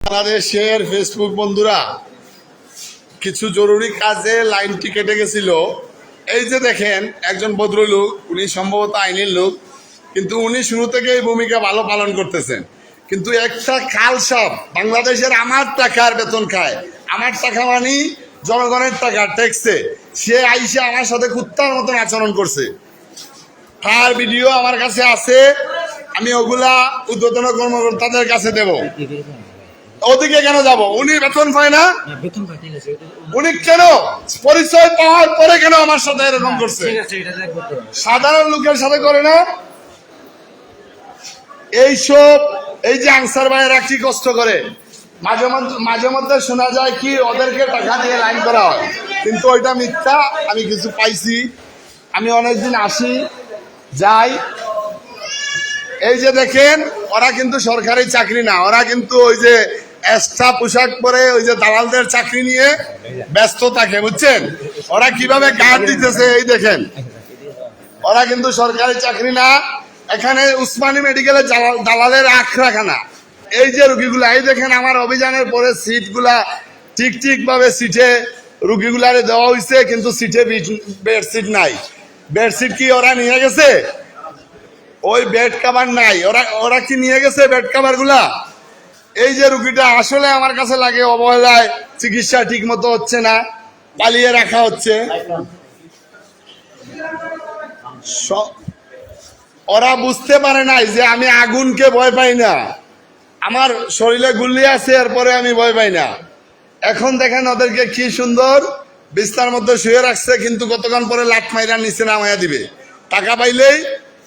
বাংলাদেশের ফেসবুক বন্ধুরা, কিছু জরুরি কাজে লাইনটি কেটে গেছিল। এই যে দেখেন, একজন ভদ্রলোক, উনি সম্ভবত আইনের লোক, কিন্তু উনি শুরু থেকে এই ভূমিকা ভালো পালন করতেছেন। কিন্তু একটা খালসাপ বাংলাদেশের আমার টাকার বেতন খায়, আমার টাকা মানে জনগণের টাকা ট্যাক্সে, সে আইসা আমার সাথে কুত্তার মতন আচরণ করছে। তার ভিডিও আমার কাছে আছে, আমি ওগুলা ঊর্ধ্বতন কর্মকর্তাদের কাছে দেব। ওদিকে কেন যাব? উনি বেতন পায় না? উনি কেন পরিচয় পাওয়ার পরে কেন আমার সাথে এরকম করছে? সাধারণ লোকের সাথে করে না? এইসব এই যে আনসার ভাইয়েরা কি কষ্ট করে, মাঝে মধ্যে শোনা যায় কি ওদেরকে টাকা দিয়ে লাইন করা হয়, কিন্তু ওইটা মিথ্যা। আমি কিছু পাইছি, আমি অনেকদিন আসি যাই। এই যে দেখেন, ওরা কিন্তু সরকারি চাকরি না, ওরা কিন্তু ওই যে এক্সট্রা পোশাক পরে ওই যে দালালদের চাকরি নিয়ে ব্যস্ত থাকে, বুঝছেন? ওরা কিভাবে গার্ড দিতেছে এই দেখেন। ওরা কিন্তু সরকারি চাকরি না। এখানে উসমানী মেডিকেলে দালালের আখড়াখানা। এই যে রুগীগুলা, এই দেখেন, আমার অভিযানের পরে সিটগুলা ঠিক ভাবে সিটে রুগীগুলারে দেওয়া হয়েছে, কিন্তু সিটে বেডশিট নাই। বেডশিট কি ওরা নিয়ে গেছে? ওই বেড কাভার নাই। ওরা কি নিয়ে গেছে বেড কাভার গুলা? এই যে রুগীটা আসলে আমার কাছে লাগে অবহেলায় চিকিৎসা ঠিক মতো হচ্ছে না, পালিয়ে রাখা হচ্ছে। ওরা বুঝতে পারে নাই যে আমি আগুনকে ভয় পাই না, আমার শরীরে গুল্লি আছে, এরপরে আমি ভয় পাই না। এখন দেখেন ওদেরকে কি সুন্দর বিস্তার মধ্যে শুয়ে রাখছে, কিন্তু কতক্ষণ পরে লাট মাইরা নিচে নামাইয়া দিবে, টাকা পাইলেই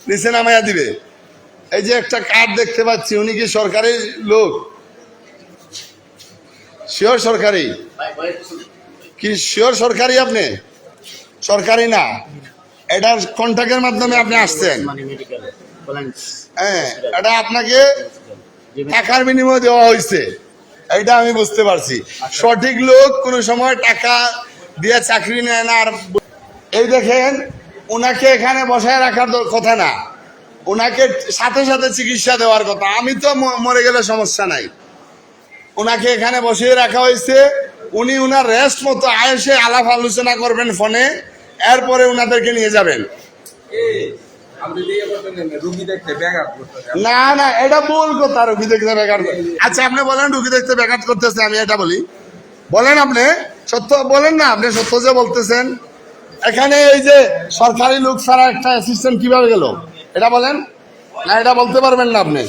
নিচে নামাইয়া দিবে। এই যে একটা কার্ড দেখতে পাচ্ছি, উনি কি সরকারি লোক? শিওর সরকারি? কি শিওর সরকারি? আপনি সরকারি না, এটার কন্ট্রাক্টের মাধ্যমে আপনি আসছেন। হ্যাঁ, এটা আপনাকে টাকার বিনিময়ে দেওয়া হয়েছে, এটা আমি বুঝতে পারছি। সঠিক লোক কোনো সময় টাকা দিয়ে চাকরি নেয় না। আর এই দেখেন, ওনাকে এখানে বসায় রাখার কথা না, ওনাকে সাথে সাথে চিকিৎসা দেওয়ার কথা। আমি তো মরে গেলে সমস্যা নাই, ওনাকে এখানে বসিয়ে রাখা হয়েছে। উনি উনার রেস্ট মতো আয়েসে আলাপ আলোচনা করবেন ফোনে, এরপরে উনাদেরকে নিয়ে যাবেন। না না, এটা ভুল কথা, রুগী দেখতে ব্যাঘাত। আচ্ছা আপনি বলেন রুগী দেখতে ব্যাঘাত করতেছে, আমি এটা বলি, বলেন আপনি সত্য বলেন না, আপনি সত্য যে বলতেছেন। এখানে এই যে সরকারি লোক ছাড়া একটা অ্যাসিস্ট্যান্ট কিভাবে গেল, এটা বলেন না? এটা বলতে পারবেন না আপনি,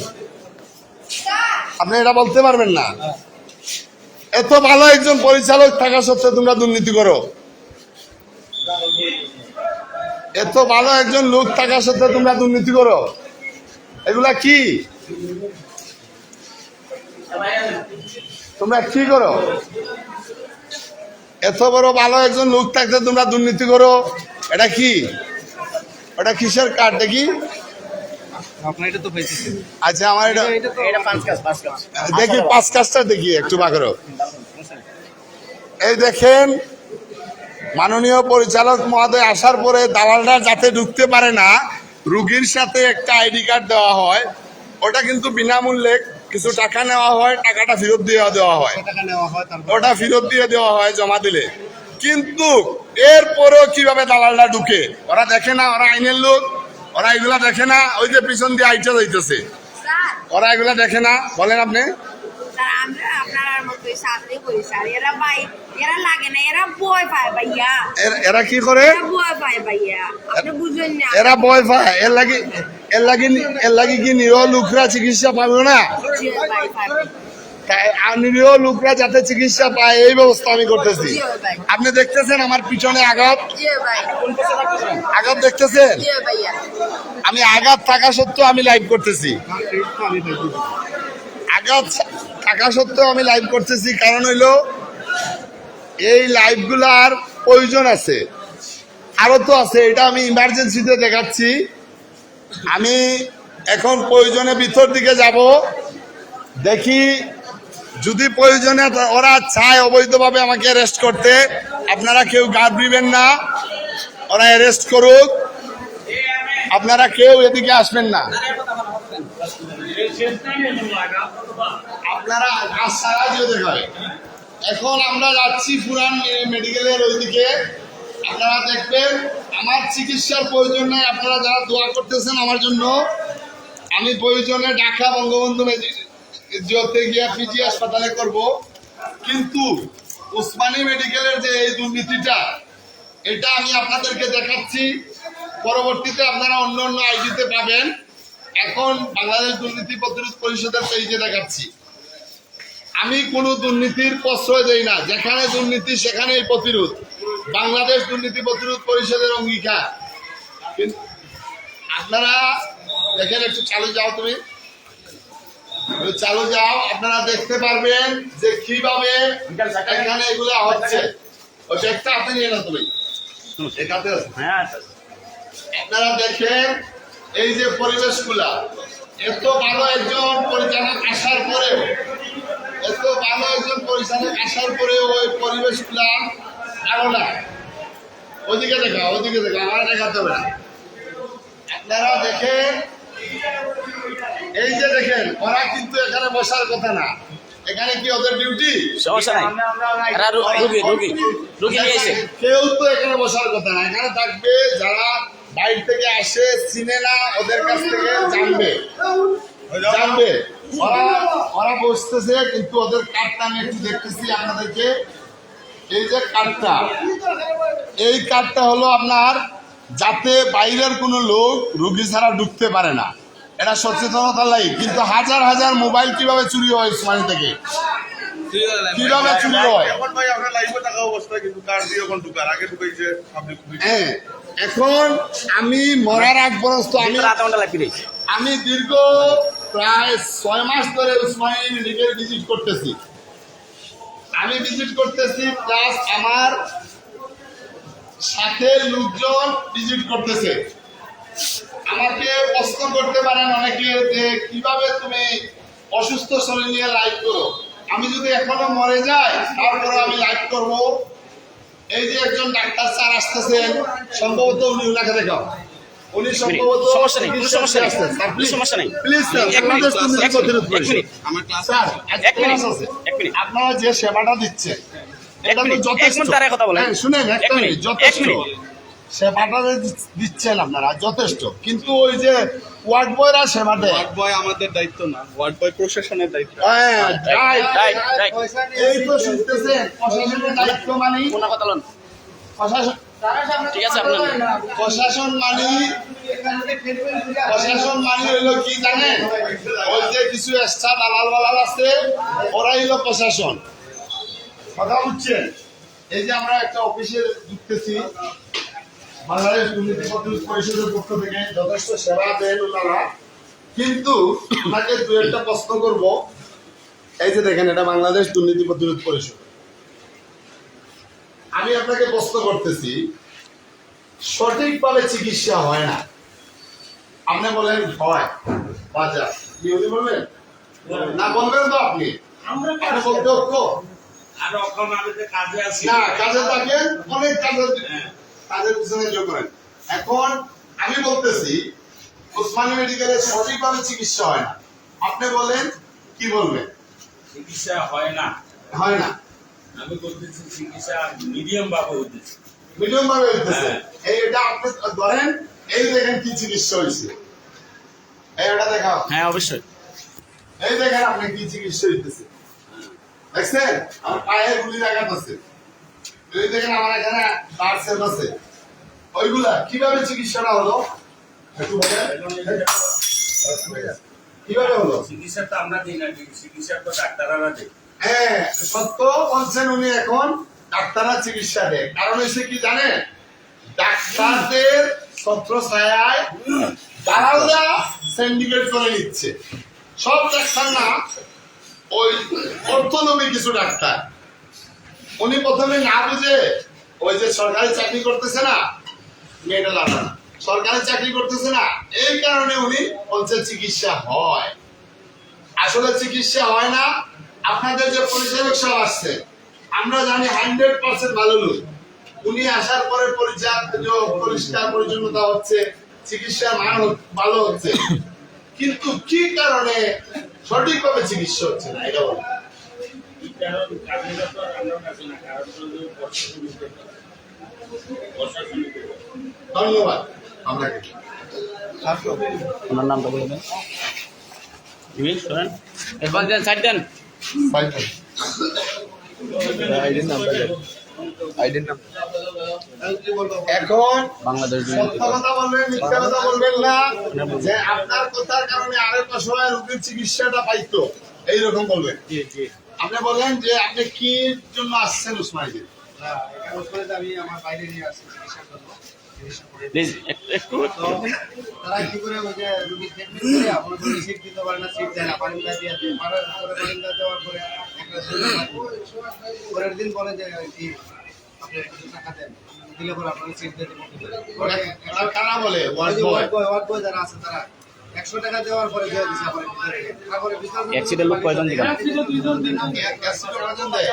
এটা বলতে পারবেন না। এত ভালো একজন পরিচালক থাকা সত্ত্বেও তোমরা দুর্নীতি করো, এত ভালো একজন লোক থাকা সত্ত্বেও তোমরা দুর্নীতি করো, এগুলা কি? তোমরা কি করো? এত বড় ভালো একজন লোক থাকতে তোমরা দুর্নীতি করো, এটা কি? ওটা কিসের কার্ড দেখি? আচ্ছা আমার এটা দেখি, 5 কাজটা দেখি একটু বাকরো। এই দেখেন, মাননীয় পরিচালক মহোদয় আসার পরে দালালরা যাতে ঢুকতে পারে না, রুগীর সাথে একটা আইডি কার্ড দেওয়া হয়। ওটা কিন্তু বিনামূল্যে, কিছু টাকা নেওয়া হয়, টাকাটা ফেরত দিয়ে দেওয়া হয়, ওটা ফেরত দিয়ে দেওয়া হয় জমা দিলে। কিন্তু এরপরেও কিভাবে দালালরা ঢুকে, ওরা দেখে না? ওরা আইনের লোক, ওরা এগুলা দেখে না? ওই যে পিছন দিয়ে আইটা যাইতেছে, ওরা এগুলা দেখে না? বলেন আপনি। এরা কি করে? এরা ভয় পায়, এর লাগি কি নিরীহ লোকরা চিকিৎসা পাবে না? নিরীহ লোকরা যাতে চিকিৎসা পায় এই ব্যবস্থা আমি করতেছি। আপনি দেখতেছেন আমার পিছনে আঘাত দেখতেছেন? আমি আঘাত থাকা সত্ত্বেও আমি লাইভ করতেছি, আঘাত থাকা সত্ত্বেও আমি লাইভ করতেছি। কারণ হইলো এই লাইভগুলার প্রয়োজন আছে, আরো তো আছে, এটা আমি ইমার্জেন্সিতে দেখাচ্ছি। আমি এখন প্রয়োজনে ভিতর দিকে যাব, দেখি যদি প্রয়োজনে ওরা চায় অবৈধভাবে আমাকে অ্যারেস্ট করতে, আপনারা কেউ গার্ড দিবেন না, ওরা অ্যারেস্ট করুক, আপনারা কেউ এদিকে আসবেন না। আপনারা আজ সারা দিয়ে দেখাবে। এখন আমরা যাচ্ছি পুরান মেডিকেলের ওইদিকে। আপনারা দেখবেন আমার চিকিৎসার প্রয়োজন নাই। আপনারা যারা দোয়া করতেছেন আমার জন্য, আমি প্রয়োজনে ঢাকা বঙ্গবন্ধু মেডিকেলে গিয়ে পিজি হাসপাতালে করব। কিন্তু উসমানী মেডিকেলের যে এই দুর্নীতিটা, এটা আমি আপনাদেরকে দেখাচ্ছি। পরবর্তীতে আপনারা অন্য অন্য আইডিতে পাবেন। এখন বাংলাদেশ দুর্নীতি প্রতিরোধ পরিষদের পেজে দেখাচ্ছি। আমি কোনো দুর্নীতির প্রশ্রয় দেই না। যেখানে দুর্নীতি সেখানেই প্রতিরোধ। বাংলাদেশ দুর্নীতি প্রতিরোধ পরিষদের অঙ্গীকার। কিন্তু আপনারা দেখেন, একটু চালু যাও, তুমি চালু যাও। আপনারা দেখতে পারবেন যে কিভাবে এখানে এগুলো হচ্ছে। ওই ব্যাগটা হাতে নিয়ে না তুমি, এটাতে আপনারা দেখেন এই যে পরিবেশগুলা। এত ভালো একজন পরিচালক আসার পরেও, এত ভালো একজন পরিচালক আসার পরেও ওই পরিবেশগুলা ভালো না। ওদিকে দেখা, ওদিকে দেখা, আমার দেখাতে হবে না। আপনারা দেখেন, এই যে দেখেন, ওরা কিন্তু এখানে বসার কথা না। এখানে কি ওদের ডিউটি? কেউ তো এখানে বসার কথা না। এখানে থাকবে যারা বাইরে থেকে আসে, চিনে না, ওদের কাছ থেকে জানবে। ওরা বসতেছে, কিন্তু ওদের কার্ডটা আমি একটু দেখতেছি আপনাদেরকে। এই যে কার্ডটা, এই কার্ডটা হলো আপনার, যাতে বাইরের কোনো লোক রুগী ছাড়া ঢুকতে পারে না। এটা সচেতনতা লাই। কিন্তু হাজার হাজার মোবাইল কিভাবে চুরি হয় উসমানী থেকে, কিভাবে চুরি হয়। হ্যাঁ, এখন আমি মরার আগ পর্যন্ত আমি দীর্ঘ প্রায় 6 মাস ধরে উসমানী মেডিকেল ভিজিট করতেছি। আমি ভিজিট করতেছি, প্লাস আমার সাথে লোকজন ভিজিট করতেছে। আমাকে প্রশ্ন করতে পারেন অনেকে যে কিভাবে তুমি অসুস্থ শরীর নিয়ে লাইভ করো। আমি যদি এখনো মরে যাই, তারপরে আমি লাইভ করব। এই যে একজন ডাক্তার স্যার আসতেছেন, সম্ভবত উনি ওনাকে দেখাও। উনি সম্ভবত আপনারা যে সেবাটা দিচ্ছেন, এটা তো যথেষ্ট। শুনেন, যথেষ্ট সেবাটা দিচ্ছেন আপনারা, যথেষ্ট। কিন্তু ওই যে ওয়ার্ড বয়রা সেবা দেয়, ওয়ার্ড বয় আমাদের দায়িত্ব না, ওয়ার্ড বয় প্রশাসনের দায়িত্ব। এই তো শুনতেছেন, প্রশাসনের দায়িত্ব মানে প্রশাসন মানে হইলো কি জানেন? ওই যে কিছু এক্সট্রা দালাল বালাল আছে, ওরাই হলো প্রশাসন। কথা বুঝছেন? এই যে আমরা একটা অফিসে ঢুকতেছি, বাংলাদেশ দুর্নীতি প্রতিরোধ পরিষদের পক্ষ থেকে যথেষ্ট সেবা দেন ওনারা। কিন্তু আপনাকে দু একটা প্রশ্ন করব। এই যে দেখেন, এটা বাংলাদেশ দুর্নীতি প্রতিরোধ পরিষদ। আমি আপনাকে প্রশ্ন করতেছি, সঠিকভাবে চিকিৎসা হয় না। আপনি বলেন হয়, বাজার কি উনি বলবেন না? বলবেন তো আপনি? বলতে না, কাজে থাকে, অনেক কাজের পিছনে যোগ করেন। এখন আমি বলতেছি উসমানী মেডিকেলে সঠিকভাবে চিকিৎসা হয় না। আপনি বলেন, কি বলবেন? চিকিৎসা হয় না, হয় না। আমি বলতেছি চিকিৎসা মিডিয়াম ভাবে হইতেছে। মিডিয়াম ভাবে হইতেছে। এইটা আপনি ধরেন, এই দেখেন কি চিকিৎসা হয়েছে। এইটা দেখাও। হ্যাঁ, অবশ্যই। এই দেখেন আপনি কি চিকিৎসা হইতেছে, দেখছেন? আমার পায়ে গুলির আঘাত আছে। এই দেখেন আমার এখানে ব্লাড সেল আছে। ওইগুলা কিভাবে চিকিৎসাটা হলো একটু বলেন। কিভাবে হলো? চিকিৎসাটা আমরা দিই না, চিকিৎসা তো ডাক্তাররা দেয়। হ্যাঁ, সত্য বলছেন উনি। এখন ডাক্তাররা চিকিৎসা দেয়, কারণ হচ্ছে কি জানেন? ডাক্তারদের ছত্র ছায়ায় দালালরা সিন্ডিকেট করে নিচ্ছে। সব ডাক্তার না, ওই অর্থলোভী কিছু ডাক্তার। উনি প্রথমে না বুঝে ওই যে সরকারি চাকরি করতেছে না, মেয়েটা লাগানো সরকারি চাকরি করতেছে না, এই কারণে উনি বলছে চিকিৎসা হয়। আসলে চিকিৎসা হয় না। আপনাদের যে পরিচালক সাহেব আসছে, আমরা জানি 100% ভালো লোক। উনি আসার পরে পরিষ্কার পরিচ্ছন্নতা হচ্ছে, চিকিৎসার মান ভালো হচ্ছে। কিন্তু কি কারণে সঠিকভাবে চিকিৎসা হচ্ছে না, এটা বলেন। এই কারণ কাজের তো আমরা কাছে না, কারণ হলো প্রশাসনিক ধন্যবাদ আপনাকে। আমার নামটা বলে দেন। ইমেল শোনেন এরপর দেন সাইড দেন। Fine, fine. আইডির নামটা দেন। আইডির নাম এখন বাংলাদেশ সত্য কথা বলবেন, মিথ্যা কথা বলবেন না, যে আপনার কথার কারণে আরেক অসহায় রোগীর চিকিৎসাটা পাইতো, এইরকম বলবেন। জি জি আপনি বলেন যে আপনি কি জন্য আসছেন উসমানীতে? আমি আমার বাইরে নিয়ে আসছি চিকিৎসার জন্য। চিকিৎসা করে প্লিজ একটু তারা কি করে ওই যে রুগী ট্রিটমেন্ট করে আপনার কোনো সিট দিতে পারে না, সিট দেয় না, পানিটা দিয়ে দেয়, পানিটা দেওয়ার পরে একটা পরের দিন বলে যে কি আপনি কিছু টাকা দেন, দিলে পরে আপনাকে সিট দিয়ে দেবো। আর কারা বলে? Ward boy. ওয়ার্ড বয় যারা আছে তারা 100 টাকা দেওয়ার পরে দিয়ে দিচ্ছে আমার ভিতরে। তারপরে ভিতরে অ্যাক্সিডেন্ট লোক কয়জন দিবেন? এক ক্যাসেট কয়জন দেয়?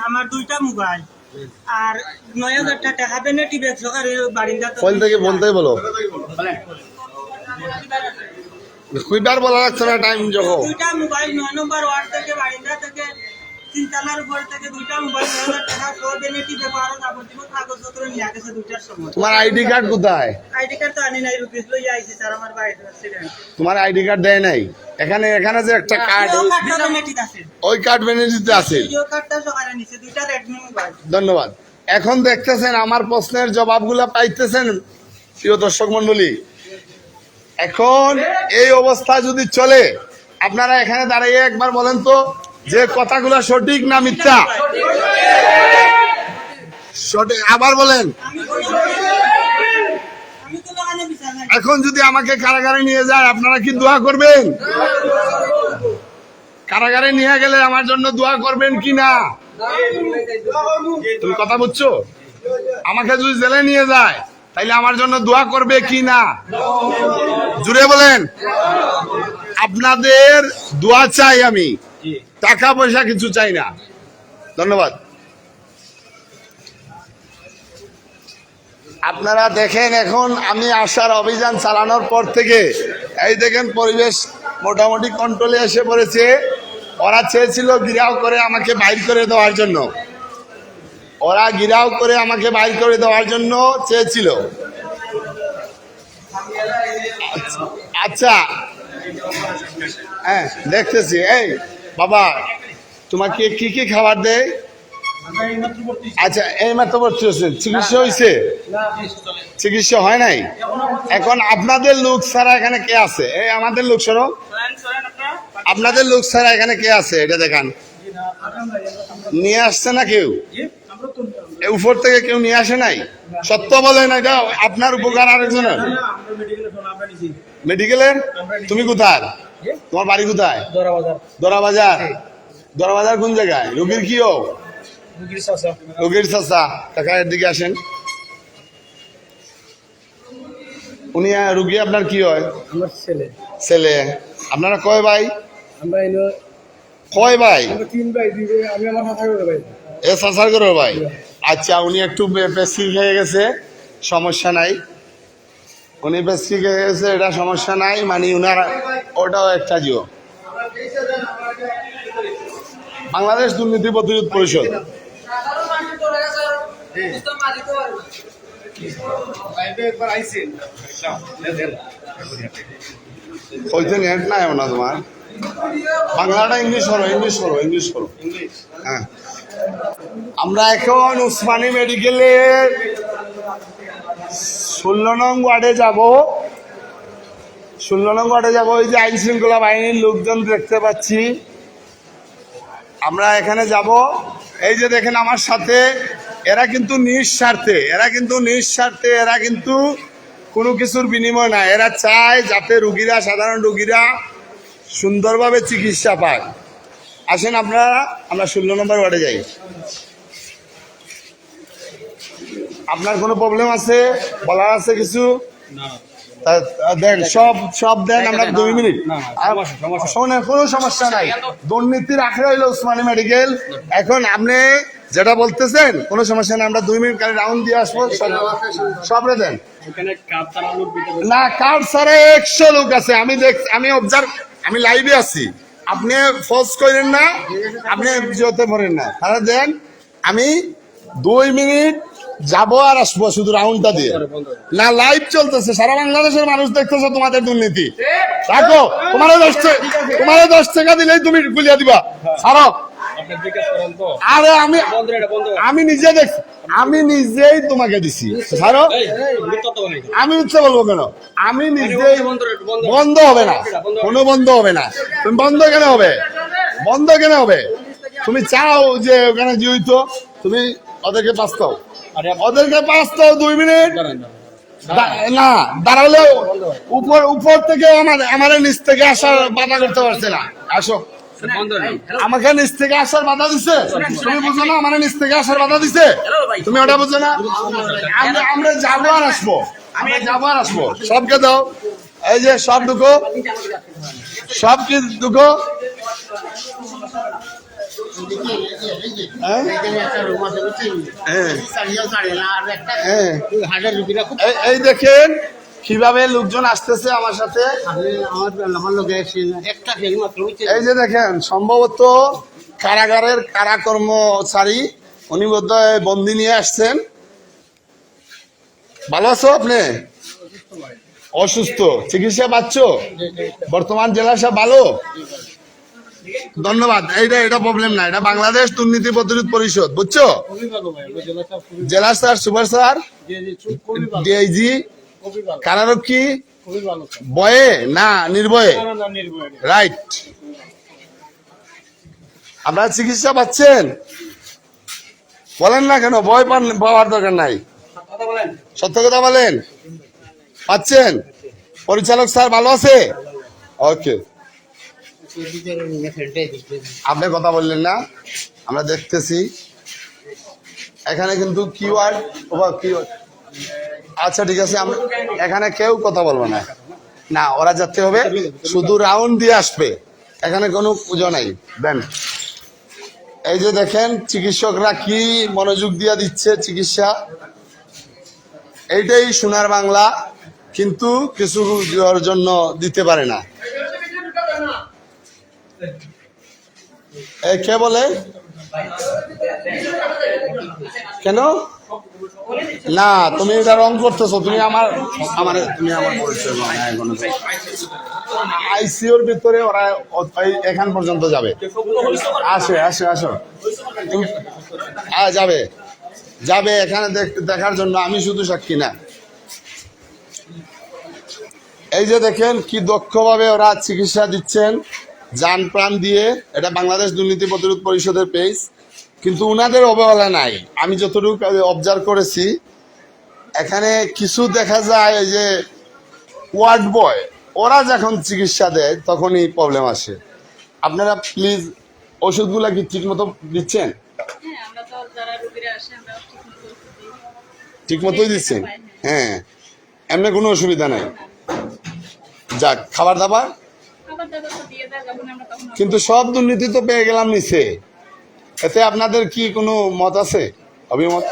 আমার দুইটা মোবাইল আর 9,000 টাকা হবে না টিভি সরকারি বারিন্দা তো কোন থেকে বলতেই বলো, কুইবার বলা লাগছে না টাইম যখন। দুইটা মোবাইল 9 নম্বর ওয়ার্ড থেকে বারিন্দা থেকে তিনতলার উপর থেকে দুইটা মোবাইল 9,000 টাকা সহ দেনে টিভি পারো যাবতীয় কাগজপত্র নিয়ে গেছে দুইটার সময়। তোমার আইডি কার্ড কোথায়? আইডি কার্ড তো আনি নাই, রুপিস লই আইছি স্যার আমার বাইরে অ্যাক্সিডেন্ট। তোমার আইডি কার্ড দেয় নাই? এখানে যে একটা কার্ড, কার্ড আছে, ওই কার্ড বেনিফিট আছে। ভিডিও কার্ডটা সকালে নিছে দুইটা রেডমি মোবাইল। ধন্যবাদ। এখন দেখতেছেন আমার প্রশ্নের জবাবগুলো পাইতেছেন প্রিয় দর্শক মন্ডলী। এখন এই অবস্থা যদি চলে, আপনারা এখানে দাঁড়িয়ে একবার বলেন তো যে কথাগুলো সঠিক না মিথ্যা? সঠিক। আবার বলেন। আমি তো লাগানে বিচার নাই। এখন যদি আমাকে কারাগারে নিয়ে যায়, আপনারা কি দোয়া করবেন? কারাগারে নিয়ে গেলে আমার জন্য দোয়া করবেন কি না? তুমি কথা বুঝছো? আমাকে যদি জেলে নিয়ে যায় তাইলে আমার জন্য দোয়া করবে কি না? জুড়ে বলেন। আপনাদের দোয়া চাই আমি, টাকা পয়সা কিছু চাই না। ধন্যবাদ। আপনারা দেখেন, এখন আমি আসার অভিযান চালানোর পর থেকে এই দেখেন পরিবেশ মোটামুটি কন্ট্রোলে এসে পড়েছে। ওরা চেয়েছিল ঘিরাও করে আমাকে বাইর করে দেওয়ার জন্য, ওরা ঘিরাও করে আমাকে বাইর করে দেওয়ার জন্য চেয়েছিল। আচ্ছা, হ্যাঁ দেখতেছি। এই বাবা, তোমাকে কি কি খাবার দেয়? আচ্ছা, এই মাত্র ভর্তি হয়েছে, চিকিৎসা হয়েছে? চিকিৎসা হয় নাই। এখন আপনাদের লোক ছাড়া এখানে কে আছে? এই আমাদের লোক সরো, আপনাদের লোক ছাড়া এখানে কে আছে এটা দেখান। নিয়ে আসছে না কেউ? উপর থেকে কেউ নিয়ে আসে নাই? সত্য বলেন, এটা আপনার উপকার আরেকজনের। মেডিকেলের? তুমি কোথায়? তোমার বাড়ি কোথায়? দরাবাজার। দরাবাজার কোন জায়গায়? রোগীর কি হোক? রোগীর চাচা। টাকা এর দিকে আসেন। উনি রুগী আপনার কি হয়? আমার ছেলে। ছেলে। আপনারা কয় ভাই? আমরা এলো কয় ভাই? 3 ভাই, আমি আমার মাথা করে ভাই। এ চাচার করে ভাই। আচ্ছা, উনি একটু বেশি খেয়ে গেছে, সমস্যা নাই। উনি বেশি খেয়ে গেছে, এটা সমস্যা নাই, মানে উনার ওটাও একটা জিও। বাংলাদেশ দুর্নীতি প্রতিরোধ পরিষদ। একবার আইছে হইতে নেট নাই না তোমার? বাংলাটা ইংলিশ হলো, ইংলিশ হলো, ইংলিশ হলো। হ্যাঁ, আমরা এখন উসমানী মেডিকেলের 16 নং ওয়ার্ডে যাব। 16 নং ওয়ার্ডে যাব। এই যে আইন শৃঙ্খলা বাহিনীর লোকজন দেখতে পাচ্ছি, আমরা এখানে যাব। এই যে দেখেন আমার সাথে, এরা কিন্তু নিঃস্বার্থে, এরা কিন্তু কোনো কিছুর বিনিময় না। এরা চায় যাতে রুগীরা, সাধারণ রুগীরা সুন্দরভাবে চিকিৎসা পায়। আসেন আপনারা, আমরা 16 নম্বর ওয়ার্ডে যাই। আপনার কোনো প্রবলেম আছে, বলার আছে কিছু? দেন, সব দেন। আমরা 2 মিনিট। শোনেন, কোনো সমস্যা নাই। দুর্নীতির আখড়া হইলো উসমানী মেডিকেল। এখন আপনি যেটা বলতেছেন কোনো সমস্যা নেই, আমরা 2 মিনিট খালি রাউন্ড দিয়ে আসবো, সবরে দেন। এখানে কাপ ছাড়া লোক ভিতরে না, কার্ড ছাড়া 100 লোক আছে, আমি অবজার্ভ, আমি লাইভে আছি, আপনি ফোর্স করেন না, আপনি যেতে পারেন না, তারা দেন। আমি 2 মিনিট যাবো আর আসবো শুধু রাউন্ডটা দিয়ে। না, লাইভ চলতেছে, সারা বাংলাদেশের মানুষ দেখতেছে তোমাদের দুর্নীতি। রাখো, তোমার 10 টাকা দিলেই তুমি গুলিয়া দিবা, ছাড়ো। আপনি জিজ্ঞেস করেন তো আরে বন্ধ এটা বন্ধ আমি নিজে দেখছি, আমি নিজেই তোমাকে দিছি, ছাড়ো। এই মিথ্যা তো বলেন আমি উঠতে বলবো কেন? আমি নিজেই, বন্ধ হবে না, কোনো বন্ধ হবে না। তুমি বন্ধ কেন হবে? বন্ধ কেন হবে? তুমি চাও যে ওখানে যেহেতু তুমি ওদেরকে পাস দাও, ওদেরকে পাস দাও 2 মিনিট। না দাঁড়ালে উপর থেকে আমার নিচ থেকে আসার বাধা করতে পারছে না। আসো, বন্ধ না আমাকে নিচ থেকে আসার বাধা দিছে, তুমি বুঝো না? আমার নিচ থেকে আসার বাধা দিছে, তুমি ওটা বুঝো না? আমরা যাবো আর আসবো, আমরা যাবো আর আসবো। সবকে দাও, এই যে সব ঢুকো, সব কি ঢুকো। হ্যাঁ? হ্যাঁ। হ্যাঁ। এই দেখেন কিভাবে লোকজন আসতেছে আমার সাথে। এই যে দেখেন, সম্ভবত কারাগারের কারা কর্মচারী, উনি বোধহয় বন্দি নিয়ে আসছেন। ভালো আছো আপনি? অসুস্থ, চিকিৎসা পাচ্ছ? বর্তমান জেলা সাহেব ভালো, ধন্যবাদ। এটা প্রবলেম না, এটা বাংলাদেশ দুর্নীতি প্রতিরোধ পরিষদ, বুঝছো? জেলা স্যার, সুপার স্যার, ডিআইজি, কারারক্ষী, বয়ে না নির্ভয়ে, রাইট। আপনারা চিকিৎসা পাচ্ছেন? বলেন না কেন, ভয় পাওয়ার দরকার নাই, সত্য কথা বলেন। পাচ্ছেন? পরিচালক স্যার ভালো আছে? ওকে, আপনি কথা বললেন না, আমরা দেখতেছি। এখানে কিন্তু কিওয়ার্ড, আচ্ছা ঠিক আছে, আমরা এখানে কেউ কথা বলবো না, না ওরা যেতে হবে, শুধু রাউন্ড দিয়ে আসবে, এখানে কোনো পুজো নাই। দেন, এই যে দেখেন চিকিৎসকরা কি মনোযোগ দিয়ে দিচ্ছে চিকিৎসা। এইটাই সোনার বাংলা, কিন্তু কিছু জন্য দিতে পারে না। এই কে বলে কেন? না, তুমি এটা রং করতেছো, তুমি আমার পরিচয় আইসিওর ভিতরে ওরা এখান পর্যন্ত যাবে। আসো যাবে যাবে এখানে দেখার জন্য, আমি শুধু সাক্ষী না। এই যে দেখেন কি দক্ষভাবে ওরা চিকিৎসা দিচ্ছেন, জান প্রাণ দিয়ে। এটা বাংলাদেশ দুর্নীতি প্রতিরোধ পরিষদের পেজ, কিন্তু উনাদের অবহেলা নাই। আমি যতটুকু অবজার্ভ করেছি, এখানে কিছু দেখা যায় এই যে ওয়ার্ড বয়, ওরা যখন চিকিৎসা দেয় তখনই প্রবলেম আসে। আপনারা প্লিজ ওষুধগুলা কি ঠিক মতো দিচ্ছেন? ঠিক মতোই দিচ্ছেন? হ্যাঁ, এমনি কোনো অসুবিধা নাই। যাক, খাবার দাবার কিন্তু সব দুর্নীতি তো পেয়ে গেলাম নিচে, এতে আপনাদের কি কোনো মত আছে, অভিমত?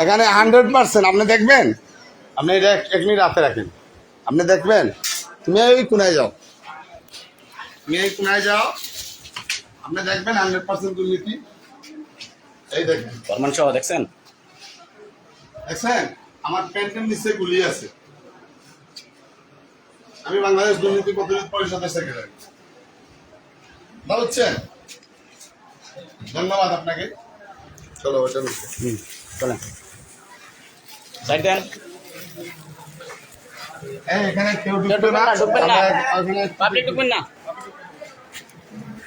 এখানে 100% আপনি দেখবেন, আপনি এটা 1 মিনিট হাতে রাখেন, আপনি দেখবেন। তুমি এই কোনায় যাও, আপনি দেখবেন 100% দুর্নীতি। এই দেখবেন ফরমান সহ দেখছেন? আমার প্যান্টের নিচে গুলি আছে। আমি বাংলাদেশ দুর্নীতি প্রতিরোধ পরিষদের সেক্রেটারি, বুঝছেন? ধন্যবাদ আপনাকে। চলো চলেন, সাইড দেন। এখানে কেউ ঢুকবে না, পাবলিক ঢুকবেন না।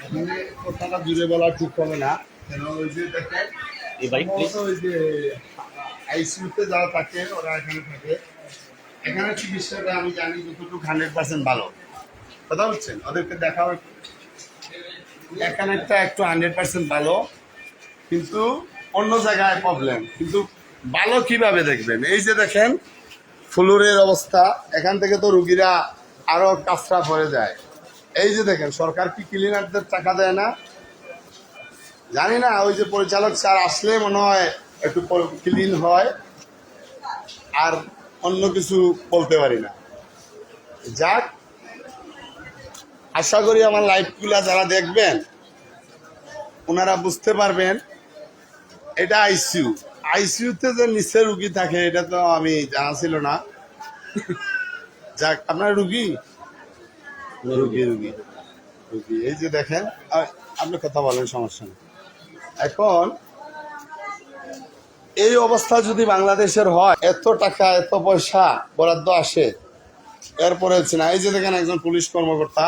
এখানে কথাটা জুড়ে বলা ঠিক হবে না, কেন ওই যে দেখেন এই বাইক প্লিজ। ওই যে আইসিইউতে যারা থাকে ওরা এখানে থাকে। এখানে চিকিৎসাটা আমি জানি যতটুকু 100% ভালো, কথা বলছেন? ওদেরকে দেখাও, এখানে একটু 100% ভালো, কিন্তু অন্য জায়গায় প্রবলেম। কিন্তু ভালো কিভাবে দেখবেন? এই যে দেখেন ফ্লোরের অবস্থা, এখান থেকে তো রুগীরা আরো কাঁচরা পড়ে যায়। এই যে দেখেন, সরকার কি ক্লিনারদের টাকা দেয় না? জানি না, ওই যে পরিচালক স্যার আসলে মনে হয় একটু ক্লিন হয়, আর অন্য কিছু বলতে পারি না। যাক, আশা করি আমার লাইভগুলা যারা দেখবেন ওনারা বুঝতে পারবেন এটা আইসিইউ। আইসিইউতে যে নিচে রুগী থাকে এটা তো আমি জানা ছিল না। যাক, আপনার রুগী রুগী রুগী রুগী এই যে দেখেন, আপনি কথা বলেন, সমস্যা নেই। এখন এই অবস্থা যদি বাংলাদেশের হয়, এত টাকা এত পয়সা বরাদ্দ আসে, এরপরে হচ্ছে না। এই যে দেখেন একজন পুলিশ কর্মকর্তা,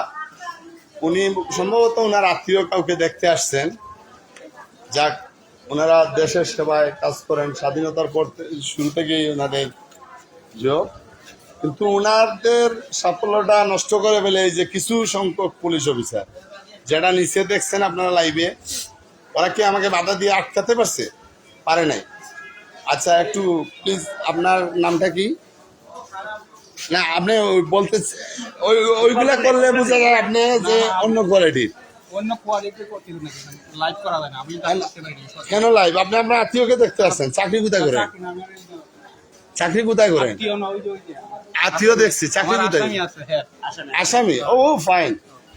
উনি সম্ভবত ওনার আত্মীয় কাউকে দেখতে আসছেন। যাক, ওনারা দেশের সেবায় কাজ করেন, স্বাধীনতার পর শুরু থেকেই ওনাদের যোগ, কিন্তু ওনাদের সাফল্যটা নষ্ট করে ফেলে এই যে কিছু সংখ্যক পুলিশ অফিসার, যেটা নিচে দেখছেন আপনারা লাইভে, ওরা কি আমাকে বাধা দিয়ে আটকাতে পারছে? পারে নাই। আচ্ছা, একটু প্লিজ, আপনার নামটা কি? না, আপনি বলতে ওইগুলা করলে বোঝা যায় আপনি যে অন্য কোয়ালিটির। অন্য কোয়ালিটি করতে নাকি লাইভ করা যায় না, আমি কেন লাইভ? আপনি আপনার আত্মীয়কে দেখতে আসছেন? চাকরি কোথায় করেন? চাকরি কোথায় করেন? আত্মীয় দেখছি, চাকরি কোথায়? আসামি। ও ফাইন।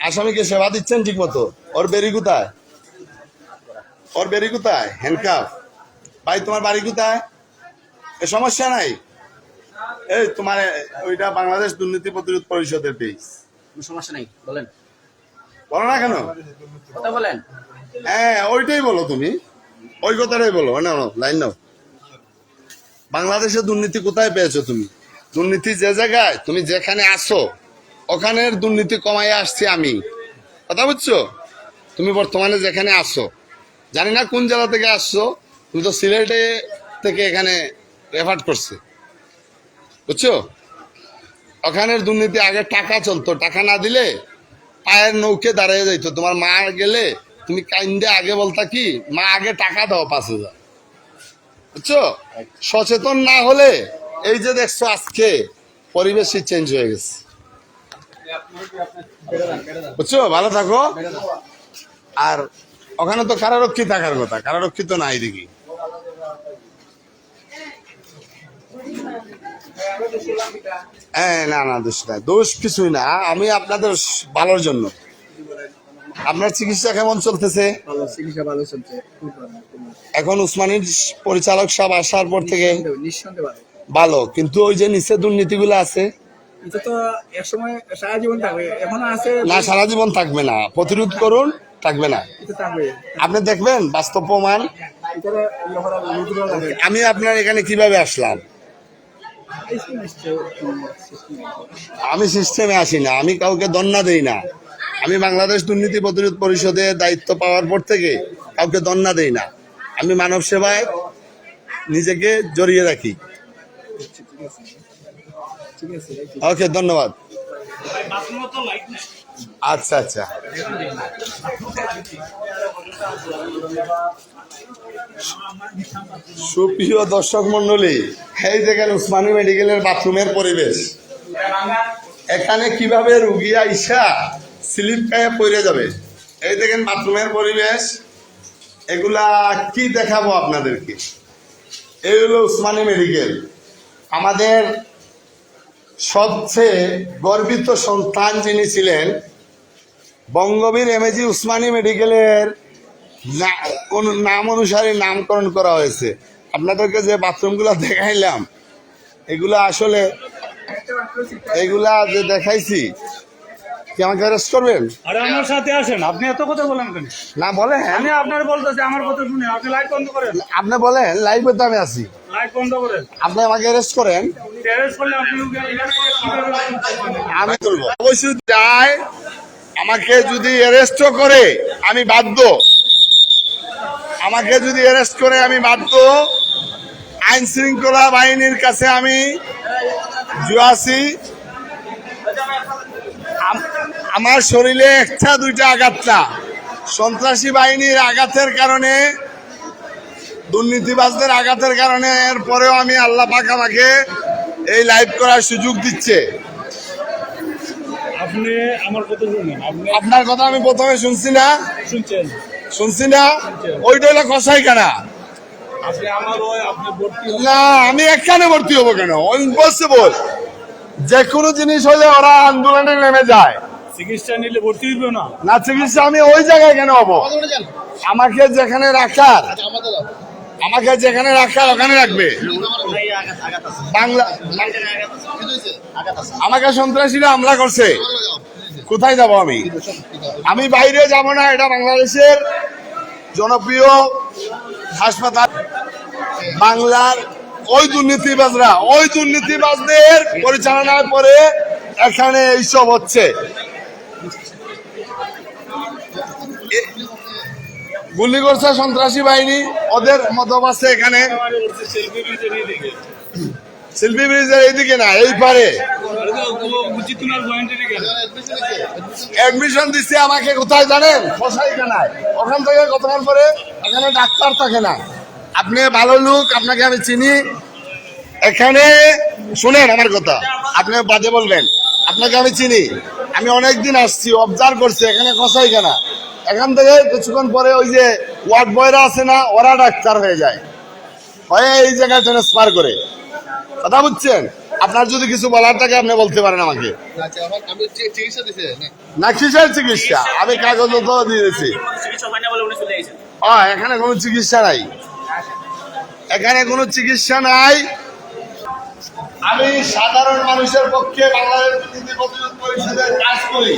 আসামিকে সেবা দিচ্ছেন ঠিক মতো? ওর বেরি কোথায়? ওর বেরি কোথায়? হ্যান্ডকাফ। ভাই, তোমার বাড়ি কোথায়? এ সমস্যা নাই। এই তোমার ওইটা বাংলাদেশ দুর্নীতি প্রতিরোধ পরিষদের পেজ। সমস্যা নেই, বলেন। বলো না কেন? কথা বলেন। হ্যাঁ, ওইটাই বলো, তুমি ওই কথাটাই বলো। না, লাইন নাও। বাংলাদেশের দুর্নীতি কোথায় পেয়েছো তুমি? দুর্নীতি যে জায়গায়, তুমি যেখানে আসো ওখানের দুর্নীতি কমাই আসছি আমি। কথা বুঝছো? তুমি বর্তমানে যেখানে আসো, জানি না কোন জেলা থেকে আসছো, তুমি তো সিলেটে থেকে এখানে রেফার করছে, বুঝছো? ওখানের দুর্নীতি আগে টাকা চলতো, টাকা না দিলে পায়ের নৌকে দাঁড়িয়ে যাইতো। তোমার মা গেলে তুমি কাইন্দে আগে বলতা কি, মা আগে টাকা দাও 5,000, বুঝছো? সচেতন না হলে এই যে দেখছো আজকে পরিবেশই চেঞ্জ হয়ে গেছে, বুঝছো? ভালো থাকো। আর ওখানে তো কারারক্ষী থাকার কথা, কারারক্ষী তো নাই দেখি। হ্যাঁ, না না, দোষ নাই, দোষ কিছুই না। আমি আপনাদের ভালোর জন্য। আপনার চিকিৎসা কেমন চলতেছে? ভালো, চিকিৎসা ভালো চলছে। এখন উসমানীর পরিচালক সাহেব আসার পর থেকে নিঃসন্দেহে ভালো। ভালো, কিন্তু ওই যে নিচে দুর্নীতিগুলো আছে, এটা তো একসময় সারা জীবন থাকবে, এখনো আছে। না, সারা জীবন থাকবে না। প্রতিরোধ করুন, থাকবে না। এটা থাকবে। আপনি দেখবেন বাস্তব প্রমাণ। এটারে ইয়ে করা নতুন লাগে। আমি আপনার এখানে কিভাবে আসলাম? আমি সিস্টেমে আসি না, আমি কাউকে দন্না দেই না। আমি বাংলাদেশ দুর্নীতি প্রতিরোধ পরিষদের দায়িত্ব পাওয়ার পর থেকে কাউকে দন্না দেই না। আমি মানব সেবায় নিজেকে জড়িয়ে রাখি। ওকে, ধন্যবাদ। আচ্ছা আচ্ছা, সুপ্রিয় দর্শক মন্ডলী, এই দেখেন উসমানী মেডিকেলের বাথরুমের পরিবেশ। এখানে কিভাবে রুগী আইসা স্লিপ খাইয়ে পড়ে যাবে। এই দেখেন বাথরুমের পরিবেশ। এগুলা কি দেখাবো আপনাদেরকে? এই হলো উসমানী মেডিকেল। আমাদের সবচেয়ে গর্বিত সন্তান যিনি ছিলেন, বঙ্গবীর এমএজি উসমানী মেডিকেলের নাম অনুসারে নামকরণ করা হয়েছে। আপনাদেরকে যে বাথরুমগুলো দেখাইলাম, এগুলা আসলে এগুলা যে দেখাইছি, কি আমাকে অ্যারেস্ট করবেন? আরে আমার সাথে আসেন, আপনি এত কথা বলেন কেন? না, বলেন। আমি আপনার বলতেছি, আমার কথা শুনে আপনি লাইট বন্ধ করেন। আপনি বলেন, লাইভে তো আমি আছি। লাইট বন্ধ করেন। আপনি আমাকে অ্যারেস্ট করেন, টেরেস করলে আপনি আমি করবো। অবশ্যই চাই, আমাকে যদি অ্যারেস্টও করে আমি বাধ্য। আমাকে যদি অ্যারেস্ট করে আমি বাধ্য। আইন শৃঙ্খলা বাহিনীর কাছে আমি জুয়াছি। আমার শরীরে একটা দুইটা আঘাত না, সন্ত্রাসী বাহিনীর আঘাতের কারণে, দুর্নীতিবাজদের আঘাতের কারণে। এরপরেও আমি আল্লাহ পাক আমাকে এই লাইভ করার সুযোগ দিচ্ছে। আপনি আমার কথা শুনেন। আপনি আপনার কথা আমি প্রথমে শুনছি না, শুনছেন? শুনছি না, ওইটা হলো কসাইখানা। আপনি আমার ওই আপনি ভর্তি না আমি এখানে ভর্তি হবো কেন? ইম্পসিবল। যে কোনো জিনিস হলে ওরা আন্দোলনে নেমে যায়। চিকিৎসা নিলে ভর্তি হইবে না। না চিকিৎসা আমি ওই জায়গায় কেন হবো? আমাকে যেখানে রাখার, আমাকে যেখানে রাখার ওখানে রাখবে। বাংলা আমাকে সন্ত্রাসীরা হামলা করছে, কোথায় যাব আমি? আমি বাইরে যাব না। এটা বাংলাদেশের জনপ্রিয় হাসপাতাল। বাংলার ওই দুর্নীতিবাজদের পরিচালনার পরে এখানে এইসব হচ্ছে। গুলি করছে সন্ত্রাসী বাহিনী, ওদের মতবাদ আছে এখানে। শিল্পী ব্রিজের এইদিকে না, এই পারে অ্যাডমিশন দিচ্ছে আমাকে কোথায় জানেন? কসাইখানায়। ওখান থেকে গতকাল পরে এখানে ডাক্তার থাকে না। আপনি ভালো লোক, আপনাকে আমি চিনি। এখানে শুনেন আমার কথা, আপনি বাজে বলবেন। আপনাকে আমি চিনি, আমি অনেকদিন আসছি, অবজার্ভ করছি। এখানে কসাইখানা, এখান থেকে কিছুক্ষণ পরে ওই যে ওয়ার্ড বয়রা আছে না, ওরা ডাক্তার হয়ে যায়, হয়ে এই জায়গায় ট্রান্সফার করে। কথা বুঝছেন? আপনার যদি কিছু বলার থাকে আপনি বলতে পারেন আমাকে। না কিসের চিকিৎসা? আমি কাগজ তো দিয়েছি। এখানে কোনো চিকিৎসা নাই, এখানে কোনো চিকিৎসা নাই। আমি সাধারণ মানুষের পক্ষে বাংলাদেশ দুর্নীতি প্রতিরোধ পরিষদের কাজ করি।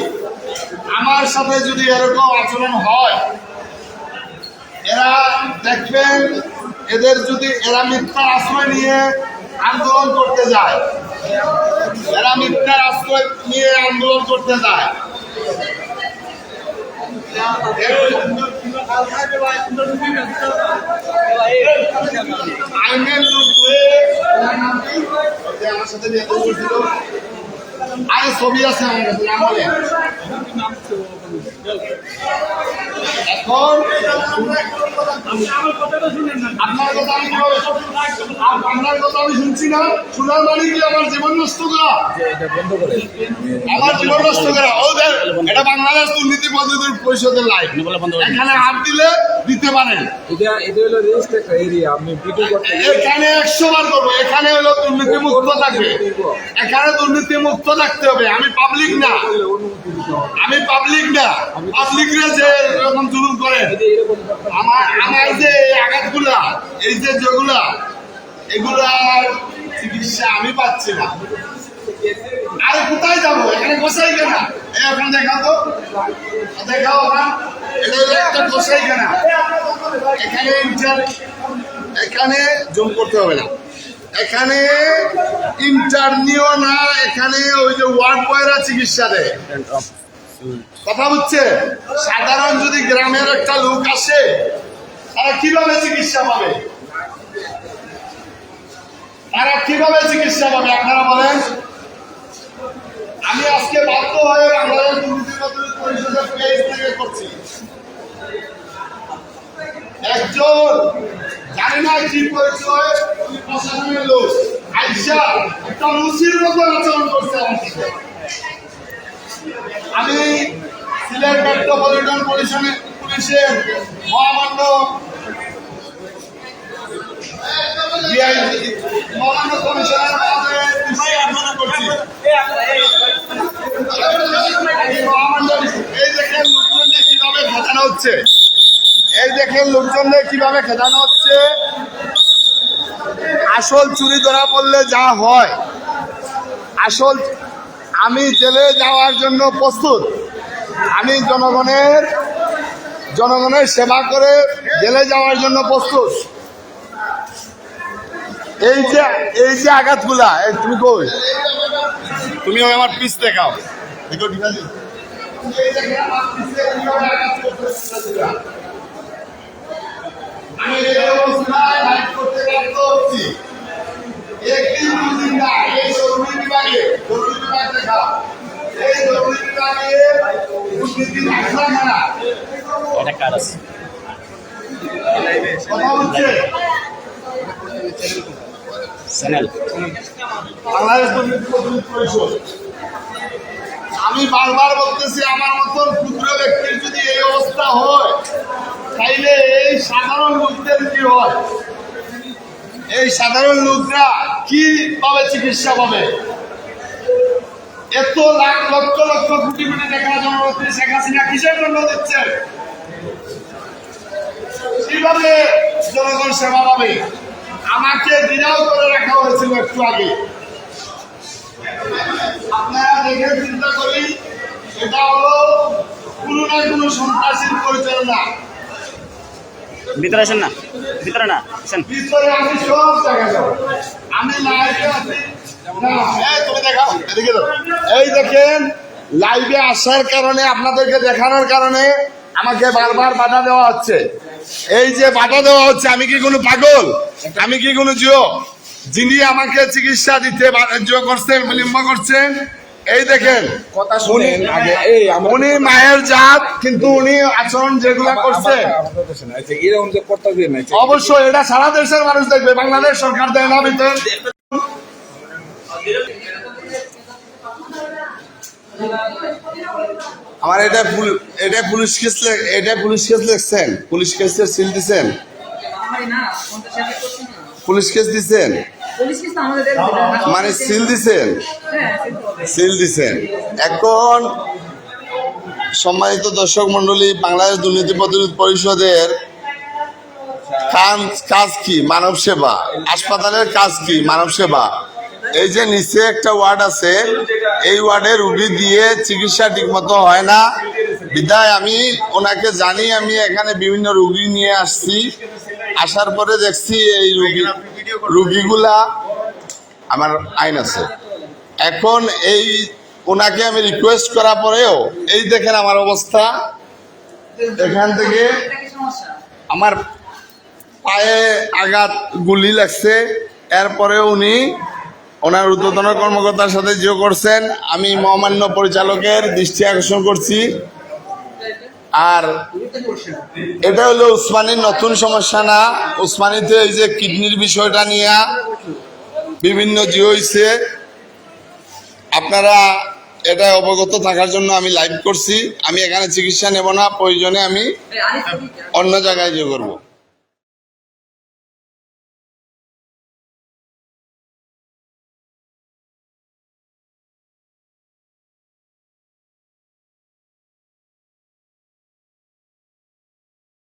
আমার সাথে যদি এরকম আচরণ হয়, এরা দেখবেন, এদের যদি এরা মিথ্যা আশ্রয় নিয়ে আন্দোলন করতে যায়, এরা মিথ্যার আশ্রয় নিয়ে আন্দোলন করতে যায়, আইনের লোক হয়ে আমার সাথে আরে ছবি আছে আমার কাছে, নাম বলে। এখন আপনার কথা আমি আপনার কথা আমি শুনছি না। শোনার মানে কি আমার জীবন নষ্ট করা? আমার জীবন নষ্ট করা। ওদের এটা বাংলাদেশ দুর্নীতি প্রতিরোধ পরিষদের লাইন। এখানে হাত দিলে দিতে পারেন। এখানে 100 বার করবো। এখানে হলো দুর্নীতি মুক্ত থাকবে, এখানে দুর্নীতি মুক্ত থাকতে হবে। আমি পাবলিক না, আমি পাবলিক না। পাবলিকরা যে এরকম জুলুম করে, আমার যে আঘাতগুলা, এই যে যেগুলা, এগুলার চিকিৎসা আমি পাচ্ছি না। আরে কোথায় যাবো? এখানে গোসাই কেনা, এখন দেখাও তো, দেখাও ওখান। এটা হলো একটা গোসাই কেনা। এখানে এখানে জুম করতে হবে না, এখানে ইন্টারনিও না, এখানে ওই যে ওয়ার্ড বয়রা চিকিৎসা দেয়। কথা বুঝছে? সাধারণ যদি গ্রামের একটা লোক আসে, তারা কিভাবে চিকিৎসা পাবে? তারা কিভাবে চিকিৎসা পাবে আপনারা বলেন? আমি আজকে বাধ্য হয়ে বাংলাদেশ দুর্নীতি প্রতিরোধ পরিষদের পেজ থেকে করছি। একজন জানি না কি পরিচয়, প্রশাসনের লোক আইসা একটা মুসির মতো আচরণ করছে আমার সাথে। আমি সিলেট মেট্রোপলিটন পুলিশের মহামান্য কমিশনার করছি। এই দেখেন লোকজনদের কিভাবে খেদানো হচ্ছে, এই দেখেন লোকজনদের কিভাবে খেদানো হচ্ছে। আসল চুরি ধরা পড়লে যা হয়, আসল আমি জেলে যাওয়ার জন্য প্রস্তুত। আমি জনগণের সেবা করে জেলে যাওয়ার জন্য প্রস্তুত। এই যে আঘাতগুলা, তুমি কই? তুমি আমার পিস দেখাও, দেখো ঠিক আছে। আমি এই অবস্থায় লাইভ করতে বাধ্য হচ্ছি। একদিন দুদিন না, এই জরুরি বিভাগে দেখা, এই জরুরি বিভাগে দুর্নীতি আখড়াখানা এটা কার আছে? কথা হচ্ছে চ্যানেল বাংলাদেশ দুর্নীতি প্রতিরোধ পরিষদ। আমি বারবার বলতেছি, আমার মতন ক্ষুদ্র ব্যক্তির যদি এই অবস্থা হয়, তাইলে এই সাধারণ লোকদের কি হয়? এই সাধারণ লোকরা কিভাবে চিকিৎসা পাবে? এত লক্ষ লক্ষ কোটি কোটি টাকা জনগণকে শেখ হাসিনা কিসের জন্য দিচ্ছেন? কিভাবে জনগণ সেবা পাবে? আমাকে দিনাও করে রাখা হয়েছিল একটু আগে। আপনারা দেখে চিন্তা করি, এটা হলো কোনো না কোনো সন্ত্রাসীর পরিচালনা। ভিতরে আসেন না, ভিতরে না আসেন। ভিতরে আমি সব জায়গা যাবো, আমি লাইভে আছি। না, এই তুমি দেখাও, এদিকে দাও। এই দেখেন, লাইভে আসার কারণে, আপনাদেরকে দেখানোর কারণে আমাকে বারবার বাধা দেওয়া হচ্ছে। এই যে বাধা দেওয়া হচ্ছে, আমি কি কোনো পাগল? আমি কি কোনো জিও? যিনি আমাকে চিকিৎসা দিতে বাণিজ্য করছেন, বিলম্ব করছেন, এই দেখেন কথা শুনেন আগে। এই উনি মায়ের জাত, কিন্তু উনি আচরণ যেগুলা করছে এরকম যে কর্তব্য নাই। অবশ্যই এটা সারা দেশের মানুষ দেখবে, বাংলাদেশ সরকার দেয় না ভিতরে। আমার এটা পুলিশ কেস, এটা পুলিশ কেস লিখছেন, পুলিশ কেসের সিল দিচ্ছেন, পুলিশ কেস দিচ্ছেন, মানে সিল দিচ্ছেন, সিল দিচ্ছেন। এখন সম্মানিত দর্শক মন্ডলী, বাংলাদেশ দুর্নীতি প্রতিরোধ পরিষদের কাজ কি? মানব সেবা। হাসপাতালের কাজ কি? মানব সেবা। এই যে নিচে একটা ওয়ার্ড আছে, এই ওয়ার্ডে রুগী দিয়ে চিকিৎসা ঠিকমতো হয় না, বিধায় আমি ওনাকে জানি, আমি এখানে বিভিন্ন রুগী নিয়ে আসছি। আসার পরে দেখছি এই রুগীগুলা আমার আইন আছে। এখন এই ওনাকে আমি রিকোয়েস্ট করার পরেও এই দেখেন আমার অবস্থা। এখান থেকে আমার পায়ে আঘাত, গুলি লাগছে। এরপরে উনি ওনার ঊর্ধ্বতন কর্মকর্তার সাথে যোগ করছেন। আমি মহামান্য পরিচালকের দৃষ্টি আকর্ষণ করছি। আর এটা হলো উসমানীর নতুন সমস্যা না। উসমানীতে এই যে কিডনির বিষয়টা নিয়ে বিভিন্ন জি হয়েছে, আপনারা এটা অবগত থাকার জন্য আমি লাইভ করছি। আমি এখানে চিকিৎসা নেব না, প্রয়োজনে আমি অন্য জায়গায় যোগ করবো।